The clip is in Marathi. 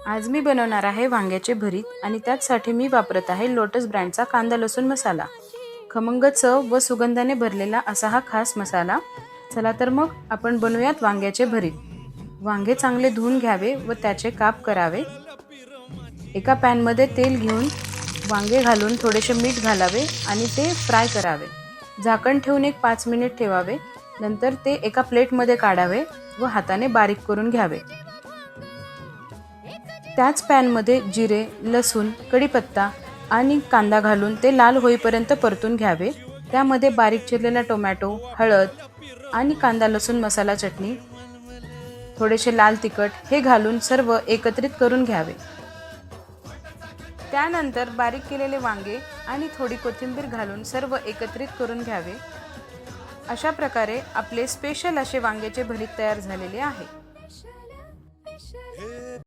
आज मी बनवणार आहे वांग्याचे भरीत आणि त्यासाठी मी वापरत आहे लोटस ब्रँडचा कांदा लसूण मसाला। खमंग चव व सुगंधाने भरलेला असा हा खास मसाला। चला तर मग आपण बनवूयात वांग्याचे भरीत। वांगे चांगले धुवून घ्यावे व त्याचे काप करावे। एका पॅन मध्ये तेल घेऊन वांगे घालून थोडेसे मीठ घालावे आणि ते फ्राय करावे। झाकण ठेवून 5 मिनिट ठेवावे। नंतर ते एका प्लेट मध्ये काढावे व हाताने बारीक करून घ्यावे। त्याच पॅन मध्ये जिरे, लसूण, कढीपत्ता आणि कांदा घालून ते लाल होईपर्यंत परतून घ्यावे। त्यामध्ये बारीक चिरलेला टोमॅटो, हळद आणि कांदा लसूण मसाला चटणी, थोडेसे लाल तिखट हे घालून सर्व एकत्रित करून घ्यावे। त्यानंतर बारीक केलेले वांगे आणि थोडी कोथिंबीर घालून सर्व एकत्रित करून घ्यावे। अशा प्रकारे आपले स्पेशल असे वांग्याचे भरीत तयार झालेले आहे।